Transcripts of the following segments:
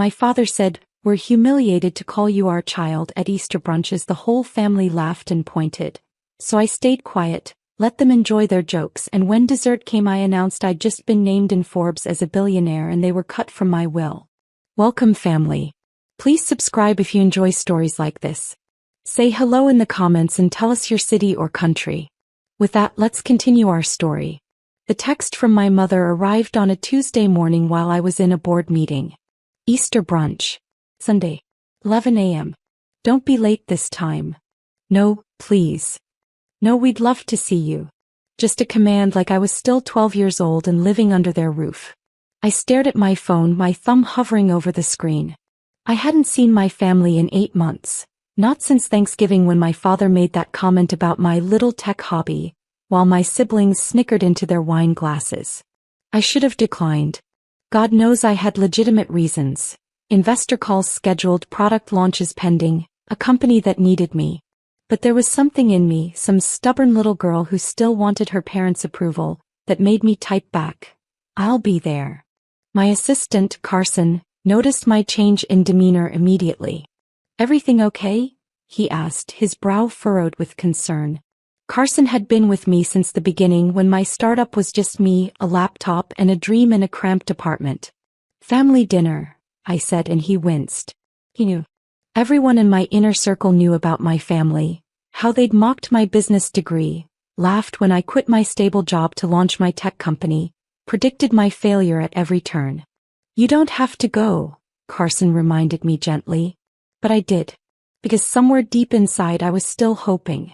My father said, "We're humiliated to call you our child at Easter brunch," as the whole family laughed and pointed. So I stayed quiet, let them enjoy their jokes, and when dessert came I announced I'd just been named in Forbes as a billionaire and they were cut from my will. Welcome, family. Please subscribe if you enjoy stories like this. Say hello in the comments and tell us your city or country. With that, let's continue our story. The text from my mother arrived on a Tuesday morning while I was in a board meeting. Easter brunch. Sunday. 11 a.m. Don't be late this time. No, please. No, we'd love to see you. Just a command, like I was still 12 years old and living under their roof. I stared at my phone, my thumb hovering over the screen. I hadn't seen my family in 8 months. Not since Thanksgiving, when my father made that comment about my little tech hobby, while my siblings snickered into their wine glasses. I should have declined. God knows I had legitimate reasons. Investor calls scheduled, product launches pending, a company that needed me. But there was something in me, some stubborn little girl who still wanted her parents' approval, that made me type back, "I'll be there." My assistant, Carson, noticed my change in demeanor immediately. "Everything okay?" he asked, his brow furrowed with concern. Carson had been with me since the beginning, when my startup was just me, a laptop, and a dream in a cramped apartment. "Family dinner," I said, and he winced. He knew. Everyone in my inner circle knew about my family, how they'd mocked my business degree, laughed when I quit my stable job to launch my tech company, predicted my failure at every turn. "You don't have to go," Carson reminded me gently. But I did. Because somewhere deep inside I was still hoping.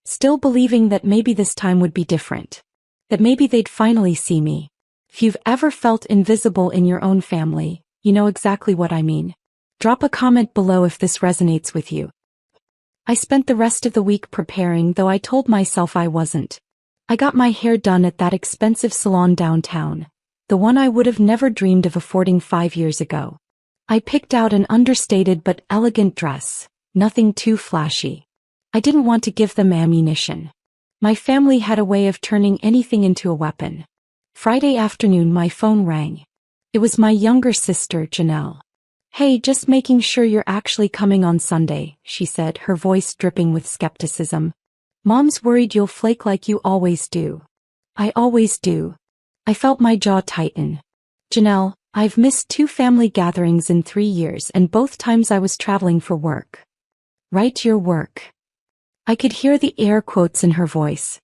Still believing that maybe this time would be different. That maybe they'd finally see me. If you've ever felt invisible in your own family, you know exactly what I mean. Drop a comment below if this resonates with you. I spent the rest of the week preparing, though I told myself I wasn't. I got my hair done at that expensive salon downtown, the one I would have never dreamed of affording 5 years ago. I picked out an understated but elegant dress, nothing too flashy. I didn't want to give them ammunition. My family had a way of turning anything into a weapon. Friday afternoon my phone rang. It was my younger sister, Janelle. "Hey, just making sure you're actually coming on Sunday," she said, her voice dripping with skepticism. "Mom's worried you'll flake like you always do." "I always do." I felt my jaw tighten. "Janelle, I've missed 2 family gatherings in 3 years, and both times I was traveling for work." "Right, your work." I could hear the air quotes in her voice.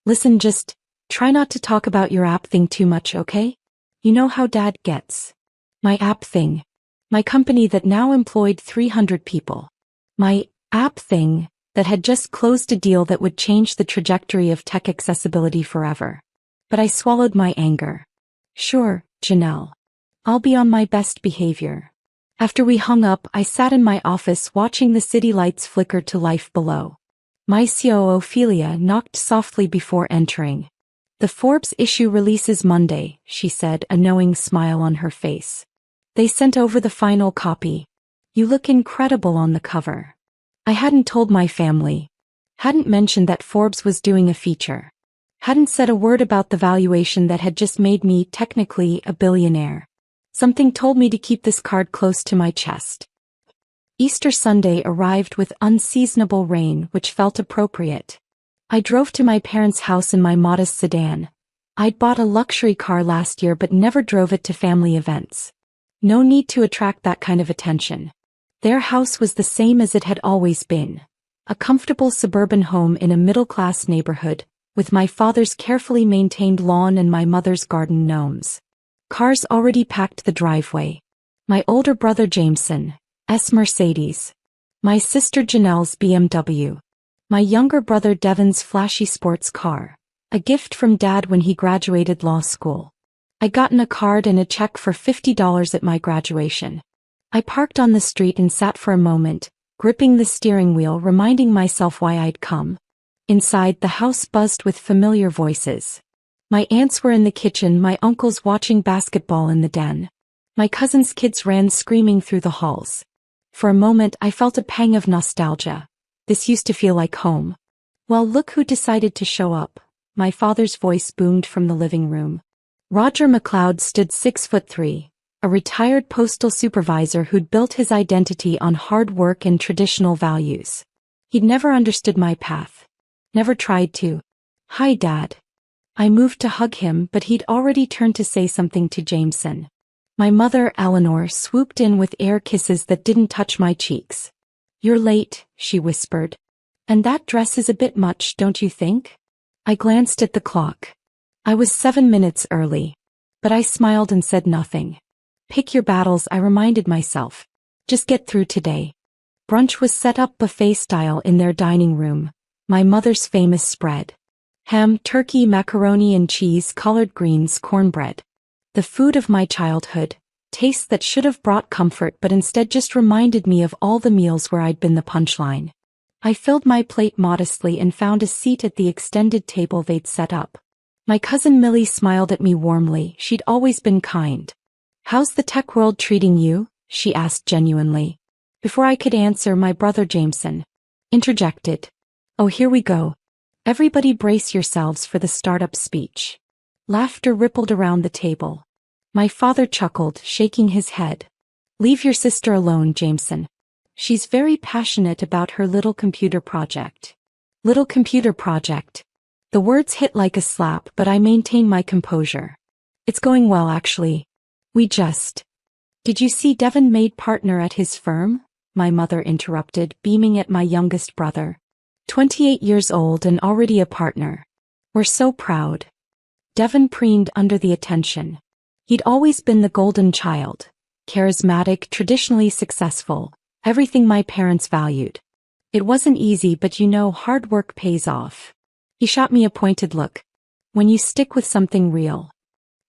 "Listen, just try not to talk about your app thing too much, okay? You know how Dad gets." My app thing. My company that now employed 300 people. My app thing that had just closed a deal that would change the trajectory of tech accessibility forever. But I swallowed my anger. "Sure, Janelle. I'll be on my best behavior." After we hung up, I sat in my office watching the city lights flicker to life below. My COO Ophelia knocked softly before entering. "The Forbes issue releases Monday," she said, a knowing smile on her face. "They sent over the final copy. You look incredible on the cover." I hadn't told my family. Hadn't mentioned that Forbes was doing a feature. Hadn't said a word about the valuation that had just made me, technically, a billionaire. Something told me to keep this card close to my chest. Easter Sunday arrived with unseasonable rain, which felt appropriate. I drove to my parents' house in my modest sedan. I'd bought a luxury car last year but never drove it to family events. No need to attract that kind of attention. Their house was the same as it had always been. A comfortable suburban home in a middle-class neighborhood, with my father's carefully maintained lawn and my mother's garden gnomes. Cars already packed the driveway. My older brother Jameson, S. Mercedes. My sister Janelle's BMW. My younger brother Devin's flashy sports car. A gift from Dad when he graduated law school. I'd gotten a card and a check for $50 at my graduation. I parked on the street and sat for a moment, gripping the steering wheel, reminding myself why I'd come. Inside, the house buzzed with familiar voices. My aunts were in the kitchen, my uncles watching basketball in the den. My cousins' kids ran screaming through the halls. For a moment I felt a pang of nostalgia. This used to feel like home. "Well, look who decided to show up," my father's voice boomed from the living room. Roger McLeod stood 6'3", a retired postal supervisor who'd built his identity on hard work and traditional values. He'd never understood my path. Never tried to. "Hi, Dad." I moved to hug him, but he'd already turned to say something to Jameson. My mother, Eleanor, swooped in with air kisses that didn't touch my cheeks. "You're late," she whispered. "And that dress is a bit much, don't you think?" I glanced at the clock. I was 7 minutes early. But I smiled and said nothing. "Pick your battles," I reminded myself. "Just get through today." Brunch was set up buffet style in their dining room, my mother's famous spread. Ham, turkey, macaroni and cheese, collard greens, cornbread. The food of my childhood, tastes that should have brought comfort but instead just reminded me of all the meals where I'd been the punchline. I filled my plate modestly and found a seat at the extended table they'd set up. My cousin Millie smiled at me warmly. She'd always been kind. "How's the tech world treating you?" she asked genuinely. Before I could answer, my brother Jameson interjected. "Oh, here we go. Everybody brace yourselves for the startup speech." Laughter rippled around the table. My father chuckled, shaking his head. "Leave your sister alone, Jameson. She's very passionate about her little computer project." Little computer project. The words hit like a slap, but I maintained my composure. "It's going well, actually. We just—" "Did you see Devon made partner at his firm?" my mother interrupted, beaming at my youngest brother. 28 years old and already a partner. "We're so proud." Devon preened under the attention. He'd always been the golden child. Charismatic, traditionally successful, everything my parents valued. It wasn't easy, but hard work pays off. He shot me a pointed look. "When you stick with something real."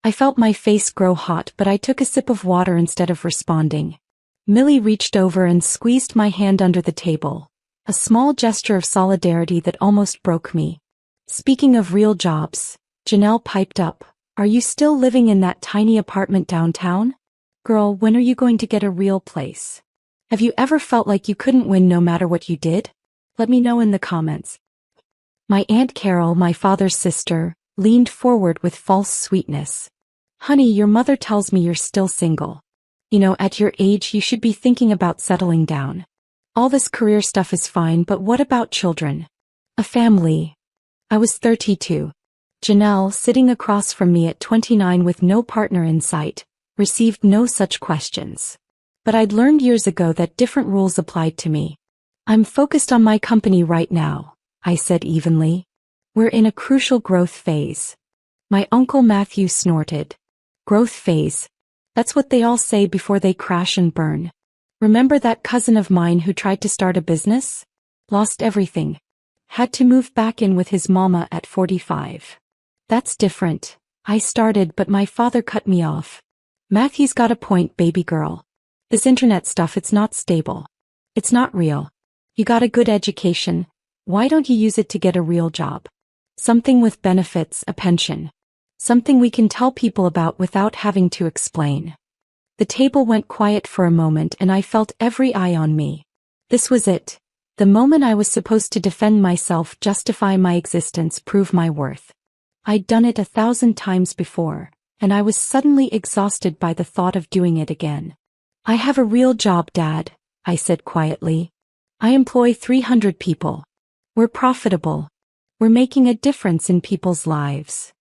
I felt my face grow hot, but I took a sip of water instead of responding. Millie reached over and squeezed my hand under the table, a small gesture of solidarity that almost broke me. "Speaking of real jobs," Janelle piped up, "are you still living in that tiny apartment downtown? Girl, when are you going to get a real place? Have you ever felt like you couldn't win no matter what you did? Let me know in the comments." My Aunt Carol, my father's sister, leaned forward with false sweetness. "Honey, your mother tells me you're still single. At your age you should be thinking about settling down. All this career stuff is fine, but what about children? A family?" I was 32. Janelle, sitting across from me at 29 with no partner in sight, received no such questions. But I'd learned years ago that different rules applied to me. "I'm focused on my company right now," I said evenly. "We're in a crucial growth phase." My Uncle Matthew snorted. "Growth phase? That's what they all say before they crash and burn. Remember that cousin of mine who tried to start a business? Lost everything. Had to move back in with his mama at 45. That's different," I started, but my father cut me off. "Matthew's got a point, baby girl. This internet stuff, it's not stable. It's not real. You got a good education. Why don't you use it to get a real job? Something with benefits, a pension. Something we can tell people about without having to explain." The table went quiet for a moment and I felt every eye on me. This was it. The moment I was supposed to defend myself, justify my existence, prove my worth. I'd done it 1,000 times before, and I was suddenly exhausted by the thought of doing it again. "I have a real job, Dad," I said quietly. "I employ 300 people. We're profitable. We're making a difference in people's lives."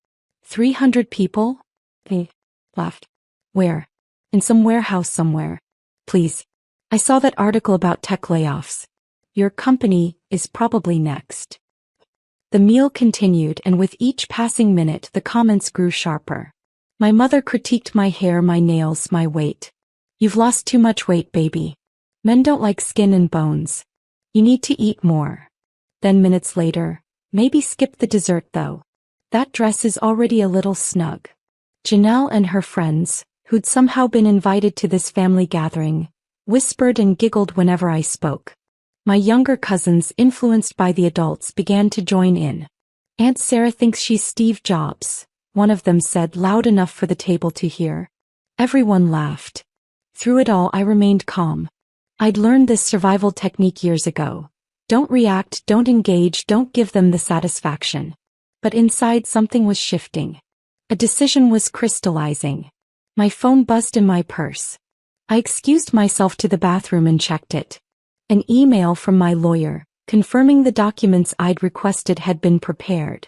300 people? They laughed. "Where? In some warehouse somewhere. Please. I saw that article about tech layoffs. Your company is probably next." The meal continued, and with each passing minute the comments grew sharper. My mother critiqued my hair, my nails, my weight. "You've lost too much weight, baby. Men don't like skin and bones. You need to eat more." Then minutes later, "Maybe skip the dessert though. That dress is already a little snug." Janelle and her friends, who'd somehow been invited to this family gathering, whispered and giggled whenever I spoke. My younger cousins, influenced by the adults, began to join in. "Aunt Sarah thinks she's Steve Jobs," one of them said, loud enough for the table to hear. Everyone laughed. Through it all I remained calm. I'd learned this survival technique years ago. Don't react, don't engage, don't give them the satisfaction. But inside something was shifting. A decision was crystallizing. My phone buzzed in my purse. I excused myself to the bathroom and checked it. An email from my lawyer, confirming the documents I'd requested had been prepared.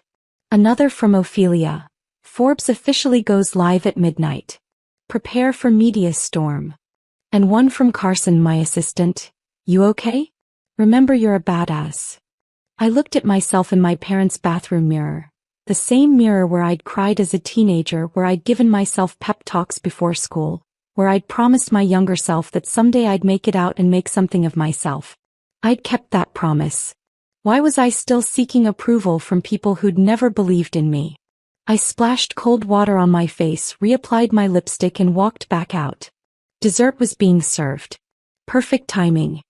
Another from Ophelia. Forbes officially goes live at midnight. Prepare for media storm. And one from Carson, my assistant. You okay? Remember, you're a badass. I looked at myself in my parents' bathroom mirror. The same mirror where I'd cried as a teenager, where I'd given myself pep talks before school, where I'd promised my younger self that someday I'd make it out and make something of myself. I'd kept that promise. Why was I still seeking approval from people who'd never believed in me? I splashed cold water on my face, reapplied my lipstick, and walked back out. Dessert was being served. Perfect timing.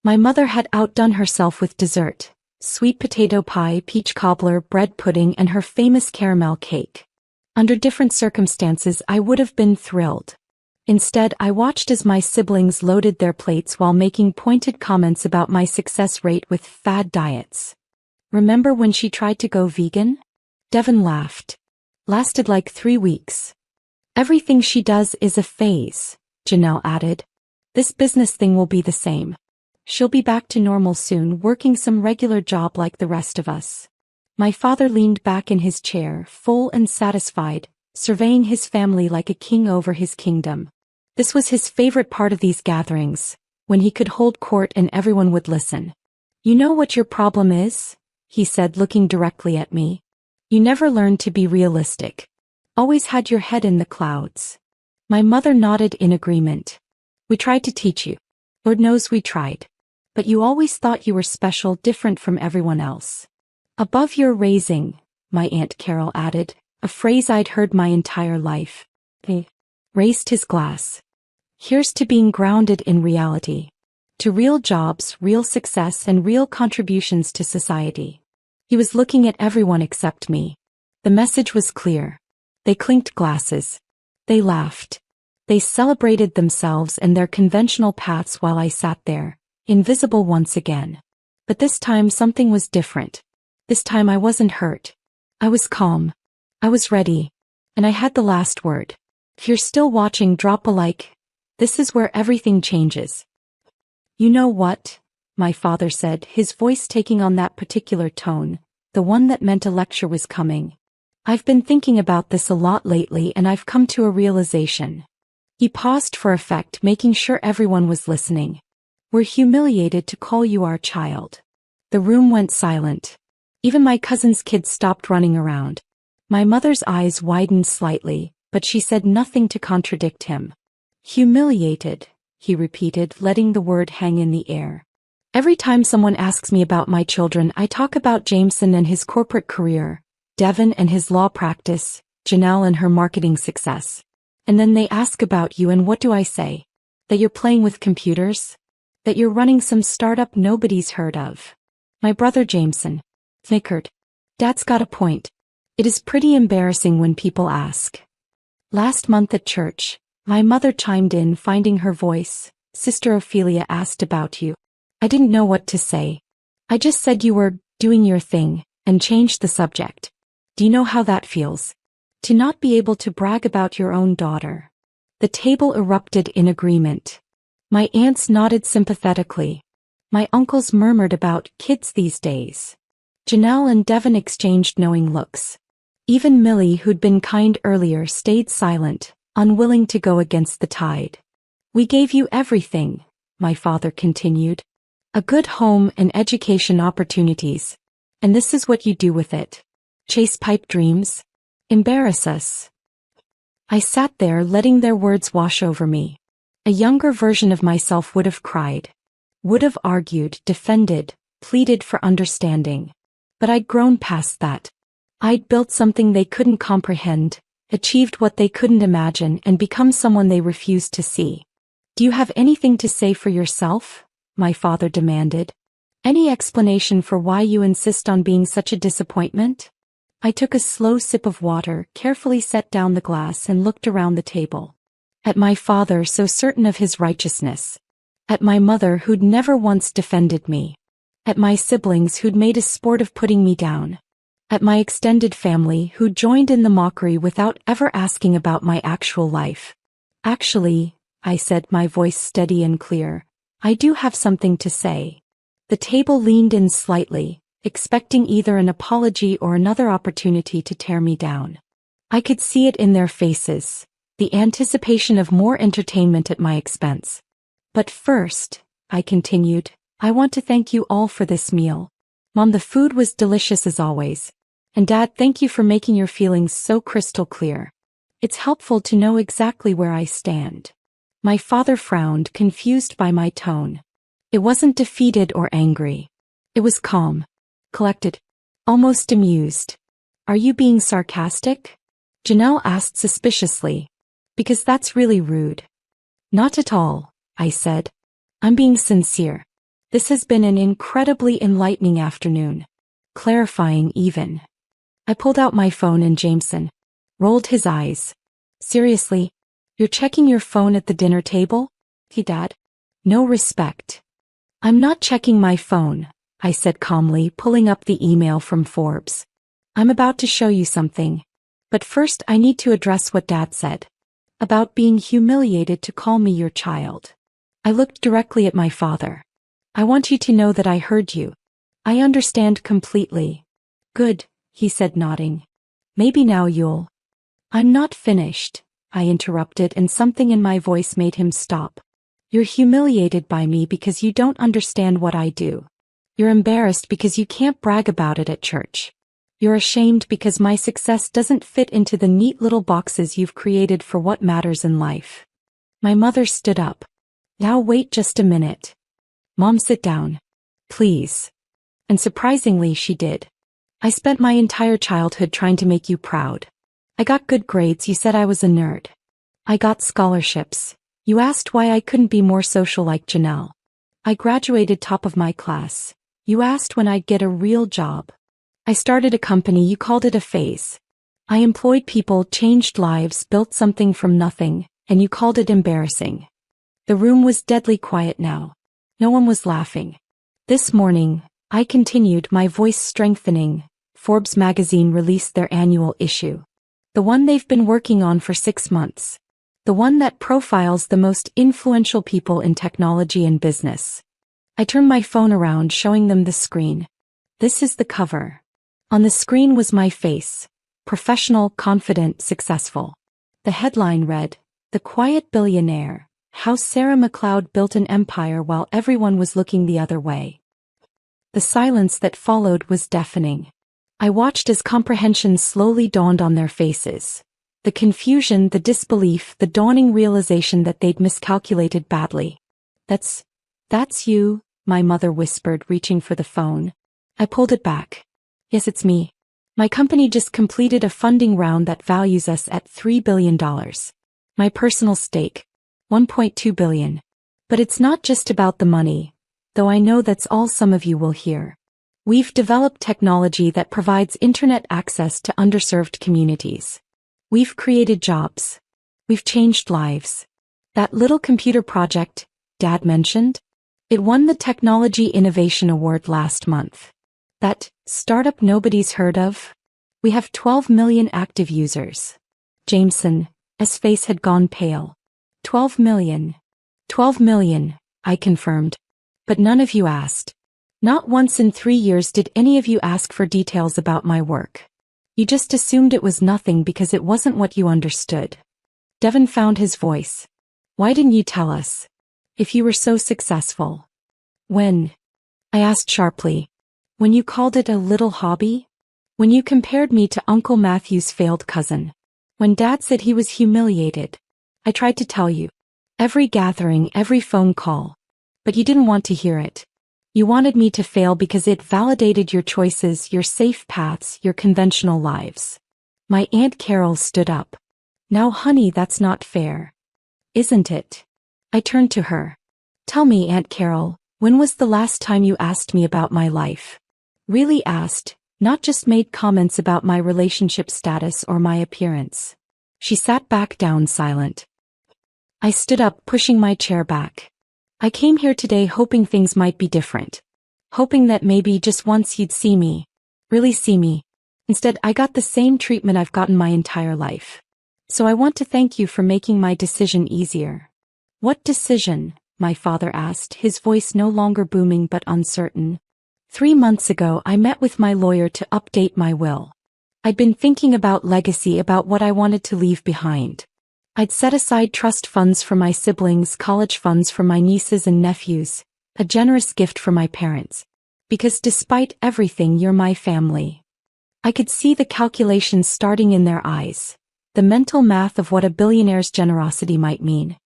My mother had outdone herself with dessert. Sweet potato pie, peach cobbler, bread pudding, and her famous caramel cake. Under different circumstances, I would have been thrilled. Instead, I watched as my siblings loaded their plates while making pointed comments about my success rate with fad diets. Remember when she tried to go vegan? Devin laughed. Lasted like 3 weeks. Everything she does is a phase, Janelle added. This business thing will be the same. She'll be back to normal soon, working some regular job like the rest of us. My father leaned back in his chair, full and satisfied, surveying his family like a king over his kingdom. This was his favorite part of these gatherings, when he could hold court and everyone would listen. You know what your problem is? He said, looking directly at me. You never learned to be realistic. Always had your head in the clouds. My mother nodded in agreement. We tried to teach you. Lord knows we tried. But you always thought you were special, different from everyone else. Above your raising, my Aunt Carol added, a phrase I'd heard my entire life. He raised his glass. Here's to being grounded in reality. To real jobs, real success, and real contributions to society. He was looking at everyone except me. The message was clear. They clinked glasses. They laughed. They celebrated themselves and their conventional paths while I sat there, invisible once again. But this time something was different. This time I wasn't hurt. I was calm. I was ready. And I had the last word. If you're still watching, drop a like. This is where everything changes. You know what? My father said, his voice taking on that particular tone, the one that meant a lecture was coming. I've been thinking about this a lot lately, and I've come to a realization. He paused for effect, making sure everyone was listening. We're humiliated to call you our child. The room went silent. Even my cousin's kids stopped running around. My mother's eyes widened slightly, but she said nothing to contradict him. Humiliated, he repeated, letting the word hang in the air. Every time someone asks me about my children, I talk about Jameson and his corporate career, Devin and his law practice, Janelle and her marketing success. And then they ask about you, and what do I say? That you're playing with computers? That you're running some startup nobody's heard of? My brother Jameson snickered. Dad's got a point. It is pretty embarrassing when people ask. Last month at church, my mother chimed in, finding her voice. Sister Ophelia asked about you. I didn't know what to say. I just said you were doing your thing, and changed the subject. Do you know how that feels? To not be able to brag about your own daughter. The table erupted in agreement. My aunts nodded sympathetically. My uncles murmured about kids these days. Janelle and Devin exchanged knowing looks. Even Millie, who'd been kind earlier, stayed silent, unwilling to go against the tide. We gave you everything, my father continued. A good home and education opportunities. And this is what you do with it. Chase pipe dreams? Embarrass us. I sat there, letting their words wash over me. A younger version of myself would have cried. Would have argued, defended, pleaded for understanding. But I'd grown past that. I'd built something they couldn't comprehend, achieved what they couldn't imagine, and become someone they refused to see. Do you have anything to say for yourself? My father demanded. Any explanation for why you insist on being such a disappointment? I took a slow sip of water, carefully set down the glass, and looked around the table. At my father, so certain of his righteousness. At my mother, who'd never once defended me. At my siblings, who'd made a sport of putting me down. At my extended family, who joined in the mockery without ever asking about my actual life. Actually, I said, my voice steady and clear, I do have something to say. The table leaned in slightly, expecting either an apology or another opportunity to tear me down. I could see it in their faces, the anticipation of more entertainment at my expense. But first, I continued, I want to thank you all for this meal. Mom, the food was delicious as always. And Dad, thank you for making your feelings so crystal clear. It's helpful to know exactly where I stand. My father frowned, confused by my tone. It wasn't defeated or angry. It was calm, collected, almost amused. Are you being sarcastic? Janelle asked suspiciously. Because that's really rude. Not at all, I said. I'm being sincere. This has been an incredibly enlightening afternoon. Clarifying even. I pulled out my phone and Jameson rolled his eyes. Seriously? You're checking your phone at the dinner table? He Dad. No respect. I'm not checking my phone, I said calmly, pulling up the email from Forbes. I'm about to show you something. But first I need to address what Dad said. About being humiliated to call me your child. I looked directly at my father. I want you to know that I heard you. I understand completely. Good, he said, nodding. Maybe now you'll... I'm not finished, I interrupted, and something in my voice made him stop. You're humiliated by me because you don't understand what I do. You're embarrassed because you can't brag about it at church. You're ashamed because my success doesn't fit into the neat little boxes you've created for what matters in life. My mother stood up. Now wait just a minute. Mom, sit down. Please. And surprisingly, she did. I spent my entire childhood trying to make you proud. I got good grades, you said I was a nerd. I got scholarships. You asked why I couldn't be more social like Janelle. I graduated top of my class. You asked when I'd get a real job. I started a company, you called it a phase. I employed people, changed lives, built something from nothing, and you called it embarrassing. The room was deadly quiet now. No one was laughing. This morning, I continued, my voice strengthening, Forbes magazine released their annual issue. The one they've been working on for 6 months. The one that profiles the most influential people in technology and business. I turned my phone around, showing them the screen. This is the cover. On the screen was my face. Professional, confident, successful. The headline read, The Quiet Billionaire, How Sarah McLeod Built an Empire While Everyone Was Looking the Other Way. The silence that followed was deafening. I watched as comprehension slowly dawned on their faces. The confusion, the disbelief, the dawning realization that they'd miscalculated badly. That's you, my mother whispered, reaching for the phone. I pulled it back. Yes, it's me. My company just completed a funding round that values us at $3 billion. My personal stake, $1.2 billion. But it's not just about the money, though I know that's all some of you will hear. We've developed technology that provides internet access to underserved communities. We've created jobs. We've changed lives. That little computer project Dad mentioned, it won the Technology Innovation Award last month. That startup nobody's heard of? We have 12 million active users. Jameson's face had gone pale. 12 million. 12 million, I confirmed. But none of you asked. Not once in 3 years did any of you ask for details about my work. You just assumed it was nothing because it wasn't what you understood. Devin found his voice. Why didn't you tell us? If you were so successful. When? I asked sharply. When you called it a little hobby? When you compared me to Uncle Matthew's failed cousin? When Dad said he was humiliated? I tried to tell you. Every gathering, every phone call. But you didn't want to hear it. You wanted me to fail because it validated your choices, your safe paths, your conventional lives. My Aunt Carol stood up. Now honey, that's not fair. Isn't it? I turned to her. Tell me, Aunt Carol, when was the last time you asked me about my life? Really asked, not just made comments about my relationship status or my appearance. She sat back down silent. I stood up, pushing my chair back. I came here today hoping things might be different. Hoping that maybe just once you'd see me. Really see me. Instead, I got the same treatment I've gotten my entire life. So I want to thank you for making my decision easier." "What decision?" my father asked, his voice no longer booming but uncertain. "3 months ago I met with my lawyer to update my will. I'd been thinking about legacy, about what I wanted to leave behind. I'd set aside trust funds for my siblings, college funds for my nieces and nephews, a generous gift for my parents. Because despite everything, you're my family." I could see the calculations starting in their eyes, the mental math of what a billionaire's generosity might mean.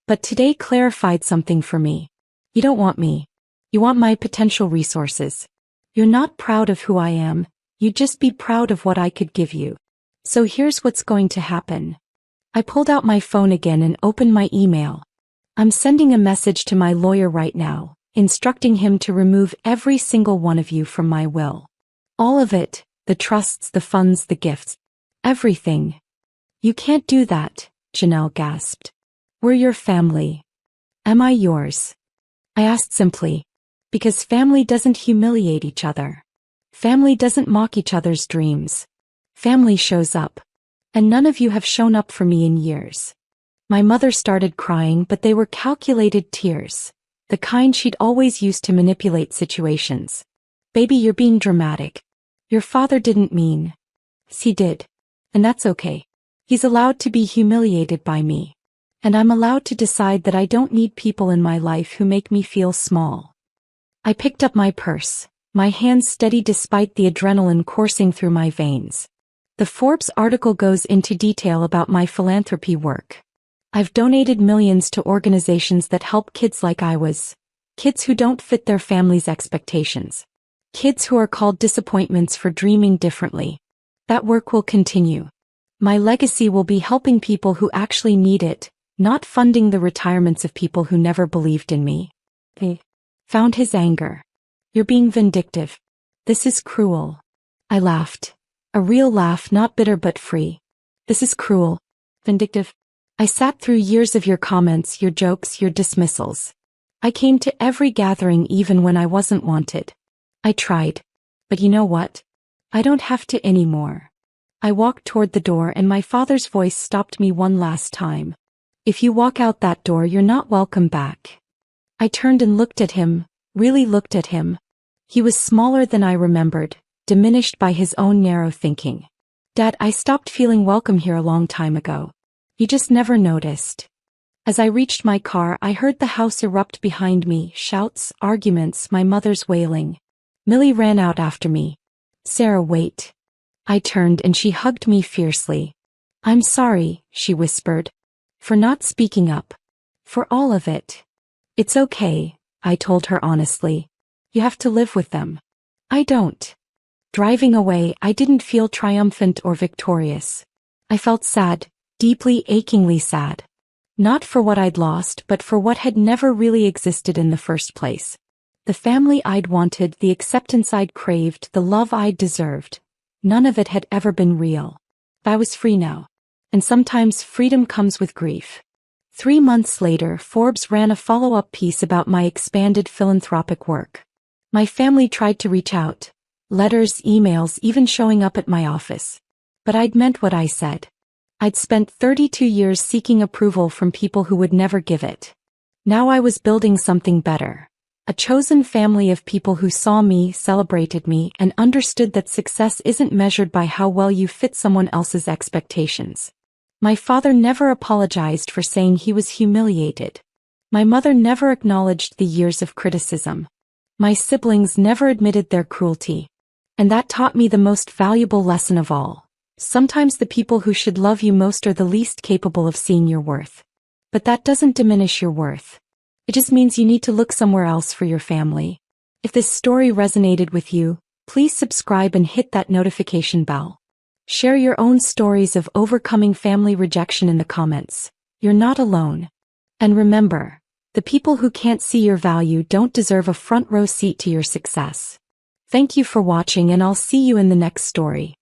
But today clarified something for me. "You don't want me. You want my potential resources. You're not proud of who I am, you'd just be proud of what I could give you. So here's what's going to happen." I pulled out my phone again and opened my email. "I'm sending a message to my lawyer right now, instructing him to remove every single one of you from my will. All of it, the trusts, the funds, the gifts. Everything." "You can't do that," Janelle gasped. "We're your family." "Am I yours?" I asked simply. Because family doesn't humiliate each other. Family doesn't mock each other's dreams. Family shows up. And none of you have shown up for me in years. My mother started crying, but they were calculated tears. The kind she'd always used to manipulate situations. "Baby, you're being dramatic. Your father didn't mean." "He did. And that's okay. He's allowed to be humiliated by me. And I'm allowed to decide that I don't need people in my life who make me feel small." I picked up my purse, my hands steady despite the adrenaline coursing through my veins. The Forbes article goes into detail about my philanthropy work. I've donated millions to organizations that help kids like I was. Kids who don't fit their family's expectations. Kids who are called disappointments for dreaming differently. That work will continue. My legacy will be helping people who actually need it, not funding the retirements of people who never believed in me. I found his anger. "You're being vindictive. This is cruel." I laughed. A real laugh, not bitter but free. "This is cruel. Vindictive. I sat through years of your comments, your jokes, your dismissals. I came to every gathering even when I wasn't wanted. I tried. But you know what? I don't have to anymore." I walked toward the door and my father's voice stopped me one last time. "If you walk out that door, you're not welcome back." I turned and looked at him, really looked at him. He was smaller than I remembered, diminished by his own narrow thinking. "Dad, I stopped feeling welcome here a long time ago. You just never noticed." As I reached my car, I heard the house erupt behind me, shouts, arguments, my mother's wailing. Millie ran out after me. "Sarah, wait." I turned and she hugged me fiercely. "I'm sorry," she whispered. "For not speaking up. For all of it." "It's okay," I told her honestly. "You have to live with them." "I don't." Driving away, I didn't feel triumphant or victorious. I felt sad, deeply, achingly sad. Not for what I'd lost, but for what had never really existed in the first place. The family I'd wanted, the acceptance I'd craved, the love I'd deserved. None of it had ever been real. I was free now. And sometimes freedom comes with grief. 3 months later, Forbes ran a follow-up piece about my expanded philanthropic work. My family tried to reach out. Letters, emails, even showing up at my office. But I'd meant what I said. I'd spent 32 years seeking approval from people who would never give it. Now I was building something better. A chosen family of people who saw me, celebrated me, and understood that success isn't measured by how well you fit someone else's expectations. My father never apologized for saying he was humiliated. My mother never acknowledged the years of criticism. My siblings never admitted their cruelty. And that taught me the most valuable lesson of all. Sometimes the people who should love you most are the least capable of seeing your worth. But that doesn't diminish your worth. It just means you need to look somewhere else for your family. If this story resonated with you, please subscribe and hit that notification bell. Share your own stories of overcoming family rejection in the comments. You're not alone. And remember, the people who can't see your value don't deserve a front row seat to your success. Thank you for watching, and I'll see you in the next story.